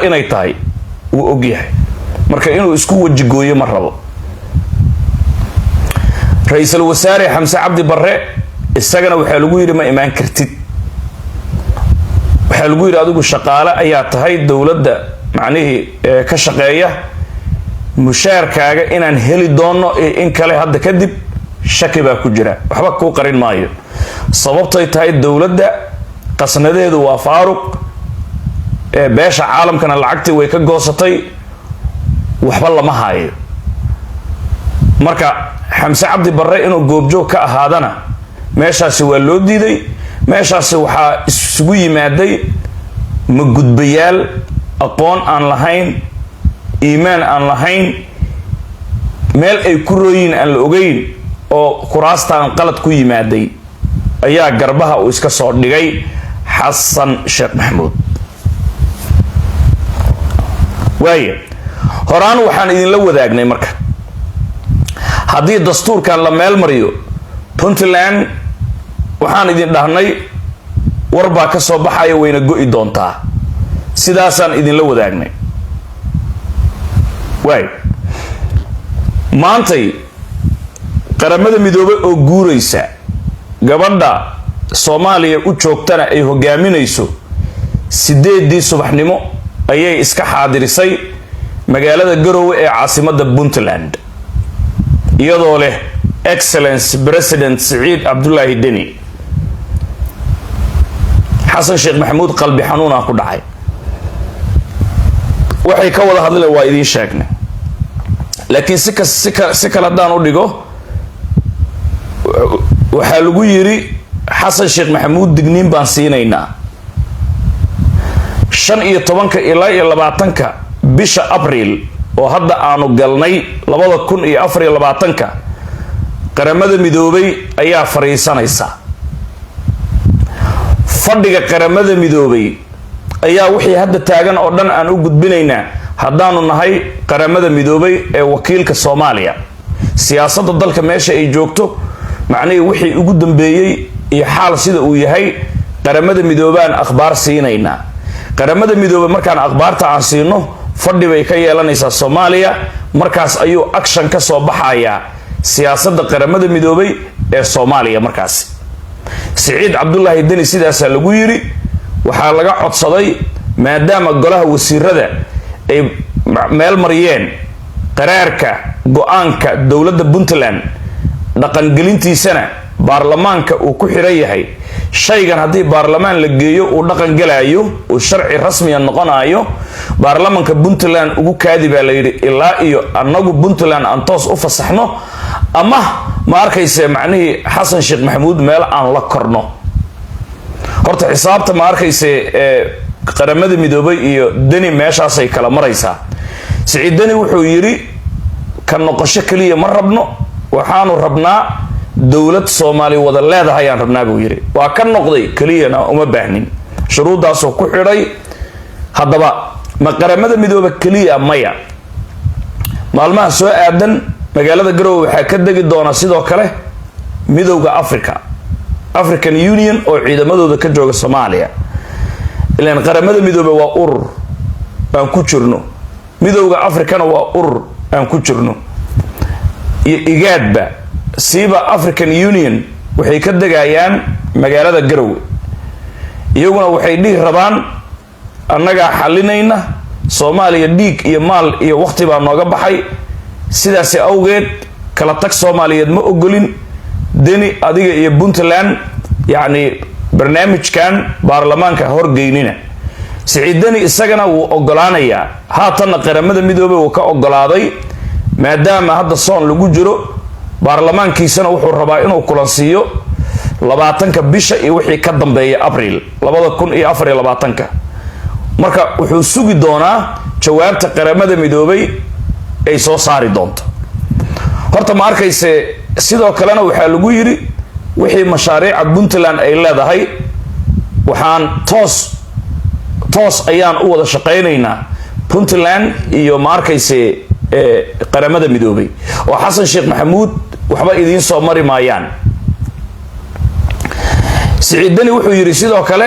inay tahay wuu ogyahay marka inuu isku wajigooyo ma rabo ra'iisul wasaare Xamse Cabdi Barre isagana waxa lagu yiri ma imaan kartid waxa lagu yiri adigu shaqaale ayaa tahay dawladda macnaheedu ka shaqeeya mushaarkaaga inaan heli doono in kale hadda kadib shaki baa ku jira waxba ku qarin maayo sababtay tahay dawladda qasnadeedu waa faaruq beesha caalamkana lacagtii way ka goosatay waxba lama haayo marka Xamse Cabdi Barre inuu goobjoog ka ahaadana meeshaasi waa loo diiday meeshaasi waxa isugu yimaaday ma gudbayaal aqoon aan lahayn iimaan aan lahayn meel ay ku rooyin aan la ogeyn oo kuraastaan qalad ku yimaaday ayaa garbaha uu iska soo dhigay Xasan Sheekh Maxamuud waaye horaan waxaan idin la wadaagnay marka haddii dastuurkan la meel mariyo Puntland waxaan idin dhahnay warbaa ka soo baxaya wayna go'i doontaa sidaasaan idin la wadaagnay waay maantay qaramada midoobay oo guuraysa gabadha Soomaaliya u joogtana ay hogaaminayso 8 subaxnimo ayay iska xaadirisay magaalada Garowe ee caasimadda Puntland iyadoo leh Excellence President Saciid Cabdullaahi Deni Xasan Sheekh Maxamuud qalbi xanuuna ku dhacay waxay ka wada hadleen waa idin sheegnay laakiin si kala daan u dhigo waxa lagu yiri Xasan Sheekh Maxamuud digniin baan siinaynaa 15 ilaa 20 bisha Abriil oo hadda aanu galnay 2024 qaramada midoobay ayaa fariisanaysa fadhiga qaramada midoobay ayaa wixii hadda taagan oo dhan aan u gudbinaynaa haddaanu nahay qaramada midoobay ee wakiilka Soomaaliya siyaasadda dalka meesha ay joogto macnaheedu wixii ugu dambeeyay iyo xaal sida uu yahay qaramada midoobaan akhbaar siinayna qaramada midoobay markaan akhbaarta aan siino fadhi bay ka yeelanaysaa Soomaaliya markaas ayuu action ka soo baxaya siyaasadda qaramada midoobay ee Soomaaliya markaas Saciid Cabdullaahi Deni sidaas lagu yiri waxa laga codsaday maadaama golaha wasiirada ay meel mariyeen qaraarka go'aanka dawladda Puntland dhaqan gelintiisana baarlamaanka uu ku xiran yahay shaygan haddii baarlamaan la geeyo uu dhaqan galaayo uu sharci rasmi ah noqonayo baarlamaanka Puntland ugu kaadi baa la yiri ilaa iyo annagu Puntland aan toos u fasaxno ama ma arkayse macnaheedu Xasan Sheekh Maxamuud meel aan la korno horta xisaabta ma arkayse qaramada midoobay iyo Deni meeshaas ay kala maraysaa Saciid Deni wuxuu yiri ka noqosho kaliya ma rabno waxaanu rabnaa dawlad Soomaali wada leedahay aan rabnaa buu yiri waa ka noqday kaliyana uma baahnin shuruudaas oo ku xiray haddaba ma qaramada midoobay kaliya maya maalmaha soo aadan magaalada Garowe waxa ka dagi doona sidoo kale midowga African Union oo ciidamadooda ka jooga Soomaaliya ilaan qaramada midoobay waa urur aan ku jirno midowga Afrikana waa urur aan ku jirno igaadba siiba African Union waxay ka dagayaan magaalada Garowe iyaguna waxay dhihi rabaan annaga xalinayna Soomaaliya dhiig iyo maal iyo waqti baa nooga baxay sidaas awgeed kala tag Soomaaliyeed ma ogolin Deni adiga iyo Puntland yani barnaamijkan baarlamaanka horgeynina Saciid Deni isagana wuu ogolaanaya haatan qaramada midoobay uu ka ogolaaday maadaama hadda soon lagu jiro baarlamaankiisana wuxuu rabaa inuu kulansiiyo 20 bisha iyo wixii ka dambeeyay Abriil 2024 marka wuxuu sugi doonaa jawaabta qaramada midoobay ay soo saari doonto horta ma arkayse sidoo kalena waxa lagu yiri wixii mashaariic Puntland ay leedahay waxaan toos ayaan u wada shaqeynaynaa Puntland iyo ma arkayse qaramada midoobay oo Xasan Sheekh Maxamuud waxba idin soo mari maayaan Saciid Deni wuxuu yiri sidoo kale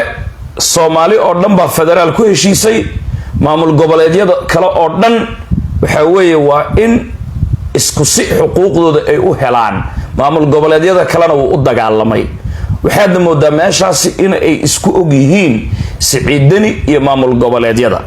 Soomaali oo dhan ba federaal ku heshiisay maamul goboleedyada kale oo dhan waxa weeye waa in isku si xuquuqdooda ay u helaan. maamul goboleedyada kalena wuu u dagaalamay. waxaad moodaa meeshaasi in ay isku og yihiin siciidani iyo maamul goboleedyada.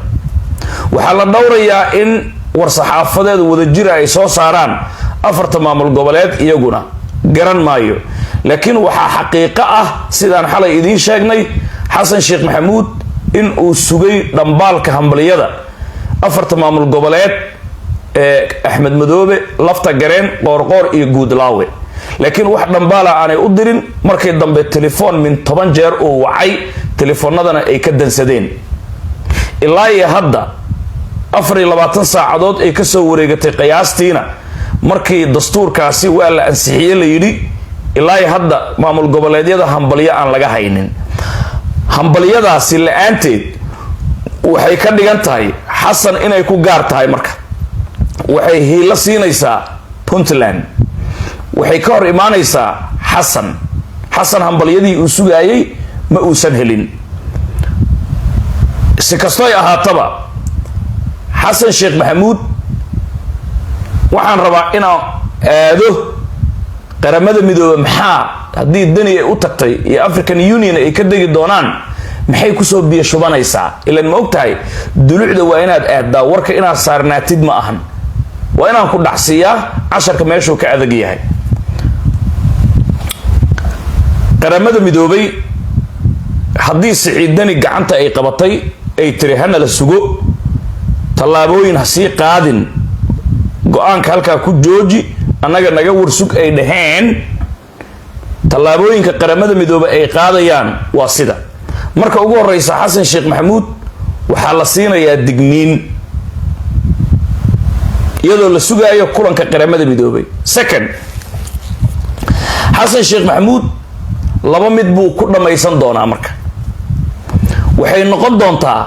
waxaa la dhowrayaa in war-saxaafadeed wadajira ay soo saaraan afarta maamul goboleed, iyaguna garan maayo. laakiin waxaa xaqiiqo ah sidaan xalay idiin sheegnay xasan sheekh maxamuud in uu sugay dhambaalka hambaliyada afarta maamul goboleed ee axmed madoobe, lafta gareen, qoorqoor iyo guudlaawe. laakiin wax dhambaala aanay u dirin. markii dambe telefoon min 10 jeer uu wacay, telefoonadana ay ka dansadeen. ilaa iyo hadda 24 saacadood ay ka soo wareegatay qiyaastiina markii dastuurkaasi waa la ansixiyay la yidhi. ilaa iyo hadda maamul goboleedyada hambalyo aan laga haynin. hambalyadaasi la-aanteed waxay ka dhigan tahay xasan inay ku gaar tahay. marka waxay hiilo siinaysaa Puntland, waxay ka hor imaanaysaa xasan hambalyadii uu sugaayay ma uusan helin. si kastoy ahaataba xasan sheekh maxamuud waxaan rabaa inaan aado qaramada midoobe. maxaa haddii dani ay u tagtay iyo African Union ay ka degi doonaan maxay kusoo biyo shubanaysaa? ilaan ma ogtahay dulucda waa inaad aadaa, warka inaad saarnaatid ma ahan. waa inaan ku dhacsiiyaa casharka meeshuu ka adag yahay. qaramada midoobay haddii siciidani gacanta ay qabatay ay tiri hana la sugo, tallaabooyin ha sii qaadin, go-aanka halkaa ku jooji, annaga naga warsug ay dhaheen, tallaabooyinka qaramada midoobay ay qaadayaan waa sida. marka ugu horeysa xasan sheekh maxamuud waxaa la siinayaa digniin iyadoo la sugaayo kulanka qaramada midoobay. second, xasan sheekh maxamuud laba mid buu ku dhamaysan doonaa. marka waxay noqon doontaa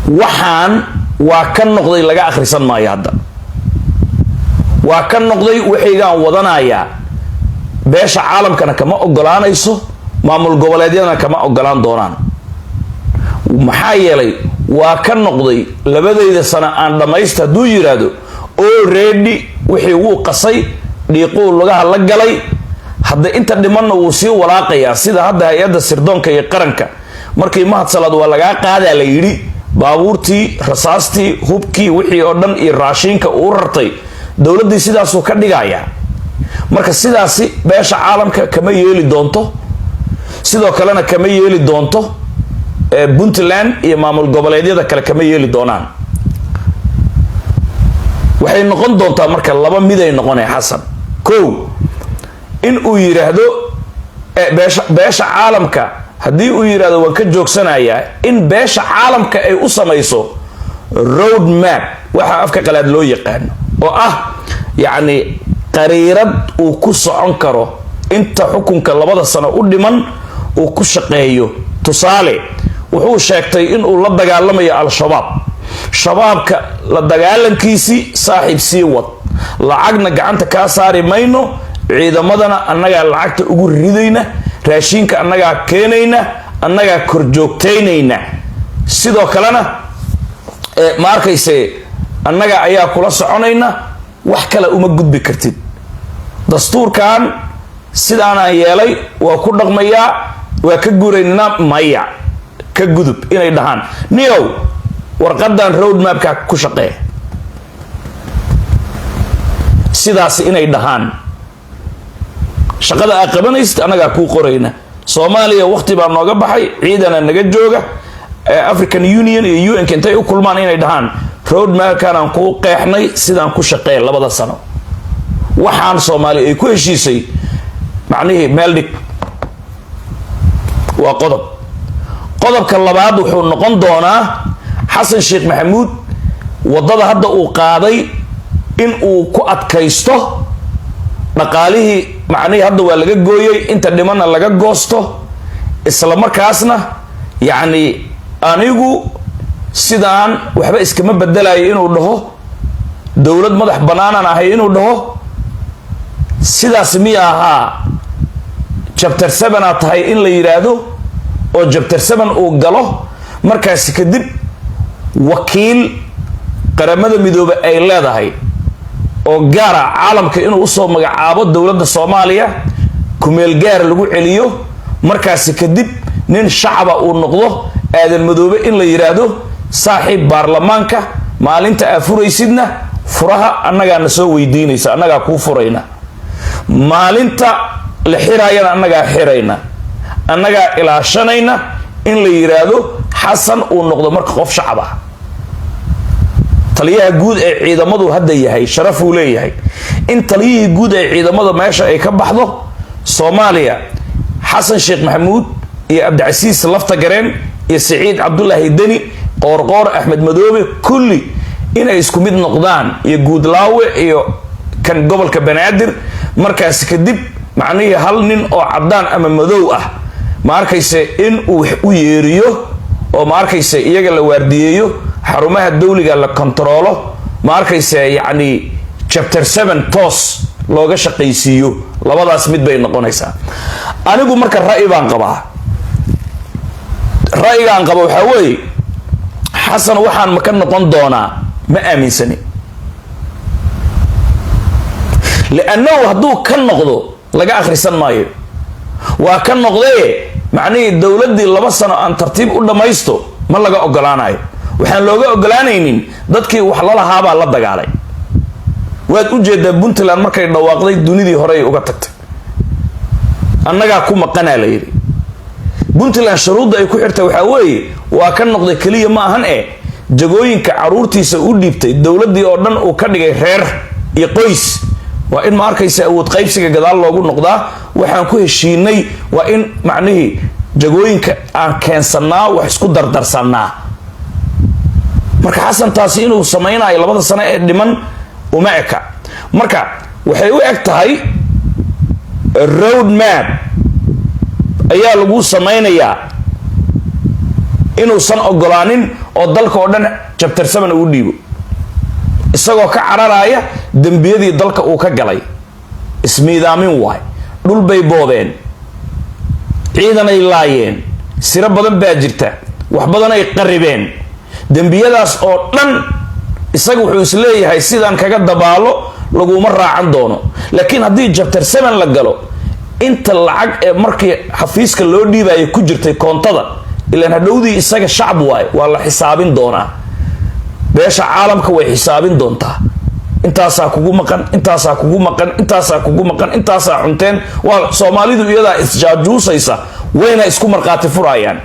waxaan waa ka noqday laga akhrisan maayo. hadda waa ka noqday, waxaygaan wadanayaa. beesha caalamkana kama ogolaanayso, maamul goboleedyadana kama ogolaan doonaan. maxaa yeelay waa ka noqday labadayda sano aan dhammaysta hadduu yiraahdo already wixii wuu qasay, dhiiquu lugaha la galay. hadda inta dhimanna wuu sii walaaqayaa. sida hadda hay-adda sirdoonka iyo qaranka markii mahadsalaad waa lagaa qaadaa la yidhi, baabuurtii, rasaastii, hubkii, wixii oo dhan iyo raashiinka uu rartay dowladdii sidaasuu ka dhigayaa. marka sidaasi beesha caalamka kama yeeli doonto, sidoo kalena kama yeeli doonto Puntland iyo maamul goboleedyada kale kama yeeli doonaan. waxay noqon doontaa marka laba mid ay noqonay xasan. kow, in uu yiraahdo beesha caalamka haddii uu yiraahdo waan ka joogsanayaa, in beesha caalamka ay u samayso road map, waxa afka qalaad loo yaqaan, oo ah yacni qariirad uu ku socon karo inta xukunka 2 sano u dhiman uu ku shaqeeyo. tusaale, wuxuu sheegtay inuu la dagaalamayo al-shabaab. shabaabka la dagaalankiisii saaxiib sii wad, lacagna gacanta kaa saari mayno, ciidamadana annagaa lacagta ugu ridayna, raashinka annagaa keenayna, annagaa korjoogtaynayna. sidoo kalena ma arkayse annaga ayaa kula soconayna, wax kale uma gudbi kartid. dastuurkan sidaanaan yeelay waa ku dhaqmayaa, waa ka guuraynaa maya, ka gudub inay dhahaan. niyow warqadan road mapka ku shaqee, sidaas inay dhahaan. shaqada aad qabanaysid annagaa kuu qorayna. soomaaliya waqti baa nooga baxay, ciidana naga jooga. African Union iyo UN intay u kulmaan inay dhahaan road mapkan aan kuu qeexnay, sidaan ku shaqee 2 sano. waxaan Soomaaliya ay ku heshiisay macnihii meel dhig. waa qodob. qodobka labaad wuxuu noqon doonaa xasan sheekh maxamuud wadada hadda uu qaaday in uu ku adkaysto dhaqaalihii. macnihii hadda waa laga gooyay, inta dhimana laga goosto, isla markaasna yacni anigu sidaan waxba iskama bedelayo inuu dhaho, dowlad madax banaanaan ahay inuu dhaho. sidaas miya ahaa chapter 7 aad tahay in la yiraahdo, oo chapter 7 uu galo, markaasi kadib wakiil qaramada midoobe ay leedahay oo gaara caalamka inuu usoo magacaabo dowladda Soomaaliya kumeel gaar lagu celiyo markaasi kadib nin shacaba uu noqdo aadan madoobe in la yiraahdo saaxiib baarlamaanka maalinta afuraysidna furaha annaga na soo weydiinaysa annaga ku furayna maalinta la xiraayana annaga xirayna annaga ilaashanayna in la yiraahdo xasan uu noqdo marka qof shacab ah taliyaha guud ee ciidamadu hadda yahay sharaf uu leeyahay in taliyihii guud ee ciidamada meesha ay ka baxdo Soomaaliya xasan sheekh maxamuud iyo abdicasiis lafta gareen iyo saciid cabdullaahi deni qoorqoor axmed madoobe kulli inay isku mid noqdaan iyo guudlaawe iyo kan gobolka banaadir markaas kadib macnaheedu hal nin oo cadaan ama madow ah ma arkayse in uu u yeeriyo oo ma arkayse iyaga la waardiyeeyo xarumaha dawliga la kontrolo ma arkayse yaani chapter 7 toos looga shaqaysiiyo labadaas mid bay noqonaysaa anigu marka ra'yi baan qabaa ra'yigaan qabo waxa weeye xasan waxaan ma ka noqon doonaa ma aaminsani لأنه هدو كان نقضو لقى آخر سنة مايو وكان نقضي معني الدولة دي لما سنة أن ترتيب قلنا ما يستو ما لقى أقلاناي وحان لقى أقلانينين دادكي وحلالها هابا الله دقالي واد أجد بنت لان مركا يدواقضي الدوني دي هوري أغتكت أنك أكون مقانا ليري بنت لان شروط دا يكو حرتا وحاوي وكان نقضي كلية ما هن جاقوين كعرورتي سأوليبتي الدولة دي أردن وكان غير يقويس وإن ما أركيس أود قيبسك جدال لوجود نقطة وحن كوه الشيني وإن معنيه جاقوين كان سنة وحسكو در سنة مركا حسن تاسين وسمينا إلى بعض السنة لمن ومعك مركا وحيو أكتهاي الرود ماب أيها لغو سمينا يا إنو سن أقلانين ودالك ودن chapter 7 وديبو isagoo ka cararaya dambiyadii dalka uu ka galay ismiidaamin waay dhul bay boodeen ciidan ay laayeen sira badan baa jirta wax badan ay qaribeen dambiyadaas oo dhan isagu wuxuu isleeyahay sidaan kaga dabaalo laguma raacan doono laakiin haddii chapter 7 la galo inta lacag ee markii xafiiska loo dhiibayo ku jirtay koontada ilaan hadhowdii isaga shacab waay waa la xisaabin doonaa beesha caalamka way xisaabin doontaa intaasaa kugu maqan intaasaa kugu maqan intaasaa kugu maqan intaasaa cunteen waa Soomaalidu iyada isjaajuusaysa wayna isku marqaati furayaan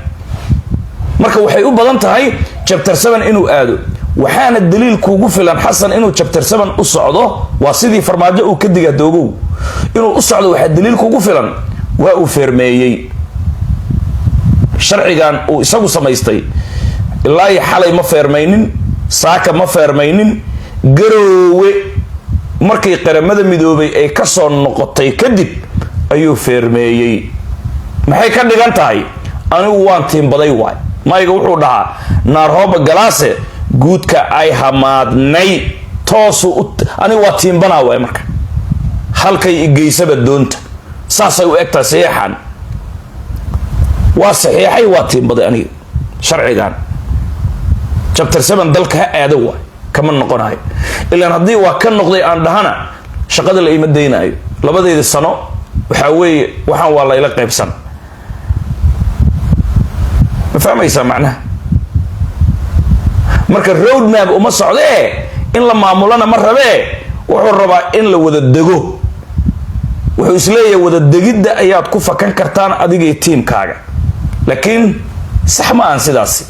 marka waxay u badan tahay chapter 7 inuu aado waxaana daliil kugu filan xasan inuu chapter 7 u socdo waa sidii farmaajo uu ka diga doogow inuu u socdo waxa daliil kugu filan waa uu feermeeyay sharcigan uu isagu samaystay ilaa xalay ma feermaynin saaka ma feermaynin garoowe markay qaramada midoobay ay ka soo noqotay kadib ayuu feermeeyay maxay ka dhigan tahay anigu waan tiimbaday waay mayga wuxuu dhahaa naarhooba galaase guudka ay hamaadnay toosu anigu waa tiimbanaa waay marka halkay igeysaba doonta saasay u egtaa saxiixan waa saxiixay waa tiimbaday aniga sharcigan chapter 7 dalka ha aado waay kama noqonayo ilaan haddii waa ka noqday aan dhahana shaqada la ima deynayo labadeeda sano waxa weeye waxaan waa la ila qaybsan ma fahmaysaa macnaha marka road map uma socdee in la maamulana ma rabee wuxuu rabaa in la wada dego wuxuu isleeyahay wada degidda ayaad ku fakan kartaan adiga iyo tiimkaaga laakiin sax ma aan sidaasi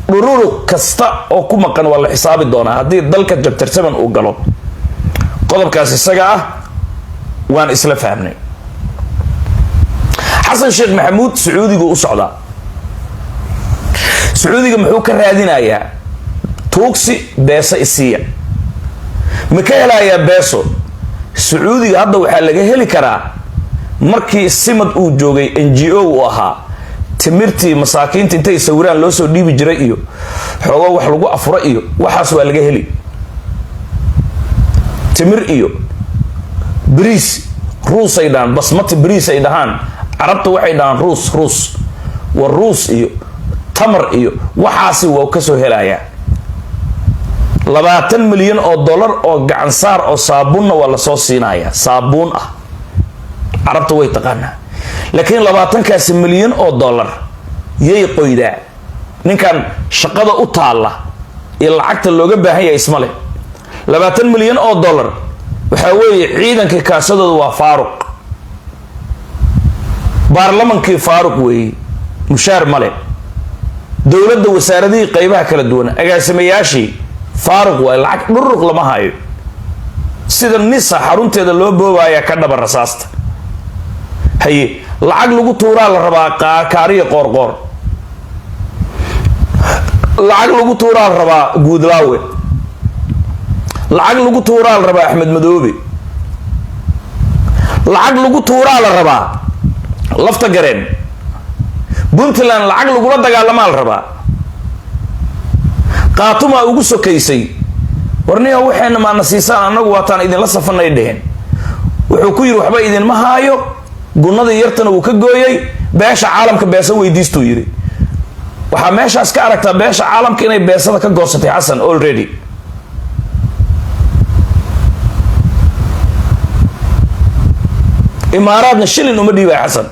dhururu kasta oo ku maqan waa la xisaabi doonaa haddii dalka chapter 7 uu galo qodobkaas isaga ah waan isla fahmnay xasan sheekh maxamuud sacuudiga u socdaa sacuudiga muxuu ka raadinayaa tuugsi beesa isiya ma ka helayaa beeso sacuudiga hadda waxaa laga heli karaa markii simad uu joogay NGO uu ahaa timirtii masaakiinta intay sawiraan loo soo dhiibi jiray iyo xogo wax lagu afuro iyo waxaas waa laga heli timir iyo bariis ruus ay dhaan basmati bariis ay dhahaan carabta waxay dhahaan ruus wa ruus iyo tamar iyo waxaasi waa ka soo helayaa 20 milyan oo dollar oo gacan saar oo saabuunna waa la soo siinayaa saabuun ah carabta way taqaanaa laakiin 20 milyan oo dollar yay qoydaa ninkan shaqada u taala iyo lacagta looga baahan yahay ismale 20 milyan oo dollar waxa weeye ciidanka kaasadooda waa faaruq baarlamankii faaruq weeye mushaar male dowladda wasaaradihii qaybaha kala duwan agaasimayaashii faaruq waa lacag dhuruq lama hayo sida nisa xarunteeda loo boobaya ka dhaba rasaasta haye lacag lagu tuuraa la rabaa kaariyo qoorqoor lacag lagu tuuraa la rabaa guudlaawe lacag lagu tuuraa la rabaa axmed madoobe lacag lagu tuuraa la rabaa lafta gareen puntland lacag lagula dagaalamaa la rabaa qaatuma ugu sokaysay warniga waxayna ma nasiisaan anagu waataan idinla safanay dheheen wuxuu ku yiri waxba idin ma haayo gunada yartana uu ka gooyay beesha caalamka beesa weydiisto yiri waxa meeshaas ka aragtaa beesha caalamka inay beesada ka goosatay xasan already imaaraadna shilin uma dhiibay xasan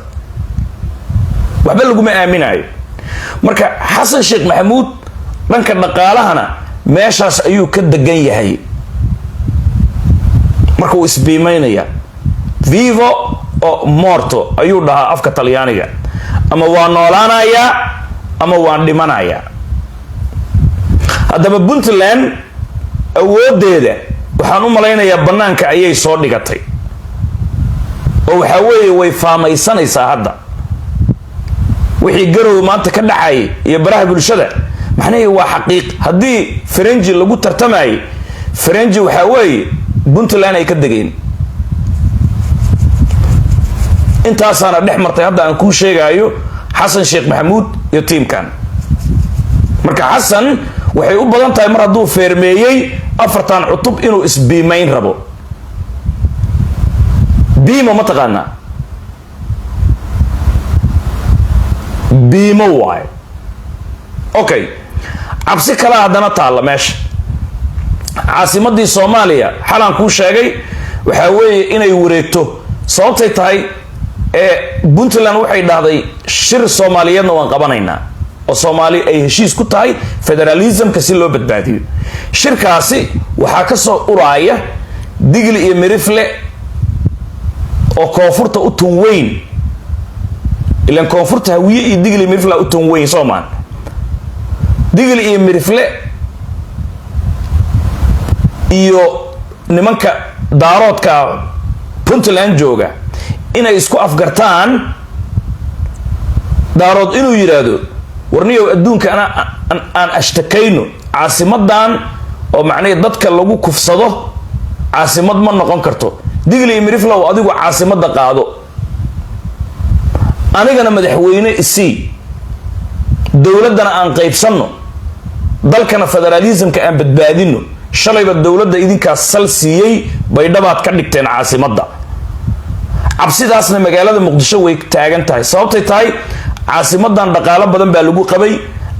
waxba lagu ma aaminayo marka xasan sheekh maxamuud dhanka dhaqaalahana meeshaas ayuu ka degan yahay marka uu isbiimeynaya vivo o morto ayuu dhahaa afka talyaaniga ama waa noolaanaya ama waan dhimanaya haddaba puntland awoodeeda waxaan u malaynayaa banaanka ayay soo dhigatay oo waxa weeye way faamaysanaysaa hadda wixii garow maanta ka dhacay iyo baraha bulshada maxnay waa xaqiiq hadii faranji lagu tartamay faranji waxa weeye puntland ay ka degeen intaasana dhex martay hadda aan ku sheegayo xasan sheekh maxamuud iyo teamkan marka xasan waxay u badan tahay mar hadduu feermeeyay afartan cutub inuu isbiimeyn rabo biimo ma taqaanaa biimo waay okay cabsi kala haddana taalla meesha caasimadii soomaaliya xalaan kuu sheegay waxa weeye inay wareegto sababtay tahay puntland waxay dhahday shir soomaaliyeedna waan qabanaynaa oo soomaali ay heshiis ku tahay federalismka si loo badbaadiyo shirkaasi waxaa ka soo uraaya digli iyo mirifle oo koonfurta u tun weyn ilaan koonfurta hawiye iyo digli mirifle u tun weyn soomaan digli iyo mirifle iyo nimanka daaroodka puntland jooga inay isku afgartaan daarood inuu yiraahdo warniyow adduunka aan ashtakayno caasimadan oo macnaheed dadka lagu kufsado caasimad ma noqon karto digli miriflow adigu caasimada qaado anigana madaxweyne isii dowladana aan qaybsanno dalkana federalismka aan badbaadino shalayba dowladda idinkaas sal siiyey bay dhabaad ka dhigteen caasimada cabsidaasna magaalada muqdisho way taagan tahay sababtay tahay caasimadan dhaqaale badan baa lagu qabay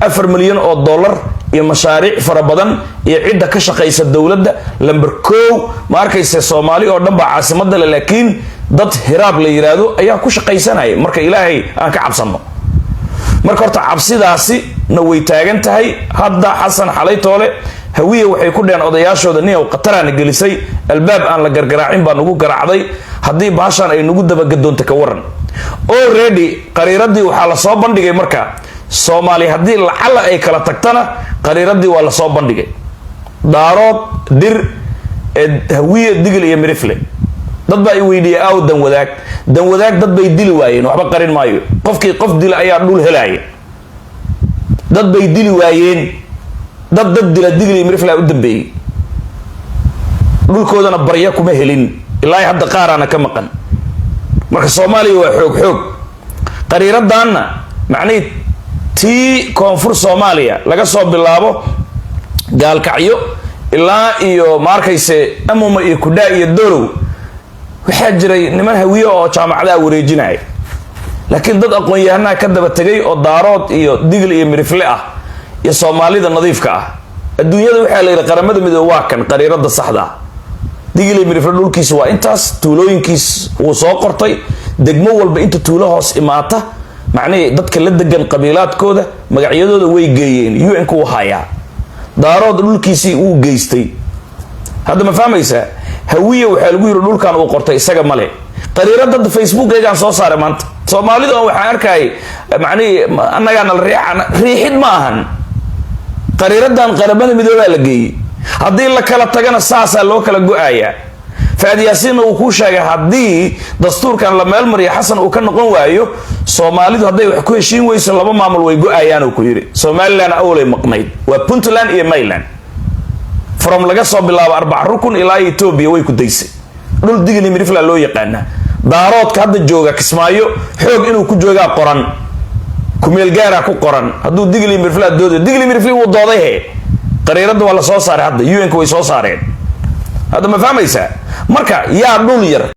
4 milyan oo dollar iyo mashaariic fara badan iyo cidda ka shaqeysa dowladda lambar 1 ma arkaysa Soomaali oo dhan ba caasimada laakiin dad hiraab la yiraahdo ayaa ku shaqeysanaya marka ilaahay aan ka cabsano marka horta cabsidaasi na way taagan tahay hadda xasan xalay toole hawiye waxay ku dheen odayaashooda nin oo qataraan gelisay albaab aan la gargaraacin baan ugu garaacday haddii baashan ay nagu dabagadoonta ka waran already qariiradii waxaa la soo bandhigay marka Soomaali haddii lacala ay kala tagtana qariiradii waa la soo bandhigay daarood dir hawiye digil iyo mirifle dad baa ay weydiiyay aw dan wadaag dad bay dili waayeen waxba qarin maayo qofkii qof dil ayaa dhul helaaya dad bay dili waayeen dad dila digil iyo mirifle u dambeeyay dhulkoodana barya kuma helin ilaa hadda qaarana ka maqan marka Soomaaliya waa xoog qariiradanna macnaheed tii koonfur Soomaaliya laga soo bilaabo gaalkacyo ilaa iyo markayse amuma iyo kudaa iyo dolow waxaa jiray niman hawiye oo jaamacadaha wareejinaya laakiin dad aqoon-yahanaha ka daba tegay oo daarood iyo digl iyo mirifle ah iyo soomaalida nadiifka ah adduunyada waxaa la yidhi qaramada midoobay waa kan qariirada saxda ah digl iyo mirifle dhulkiisa waa intaas tuulooyinkiis wuu soo qortay degmo walba inta tuulo hoos imaata macnaheed dadka la degan qabiilaadkooda magacyadooda way geeyeen UN-ku uu hayaa daarood dhulkiisii uu geystay hadda ma fahmaysaa hawiye waxaa lagu yiri dhulkan uu qortay isaga male qariirada Facebook-aygaan soo saaray maanta Soomaalida waxaan arkay macnaheed annagana riixid ma ahan qariiradan qaramada midoobay la geeyay haddii la kala tagana saasa loo kala go'aya faadiyasiina uu ku sheegay haddii dastuurkan la meel mariyo xasan uu ka noqon waayo Soomaalidu hadday wax ku heshiin weyso laba maamul way go'ayaan uu ku yiri Somaliland awlay maqnayd waa Puntland iyo Mainland from laga soo bilaabo 4 rukun ilaa Ethiopia way ku daysay dhul digni mirifla loo yaqaana daaroodka hadda jooga Kismaayo xoog inuu ku joogaa qoran kumeel gaara ku qoran hadduu digli mirifla digli mirifli uu dooday he qariirada waa la soo saaray hadda UN-ku way soo saareen هذا ما فهميسا مركا يا دول ير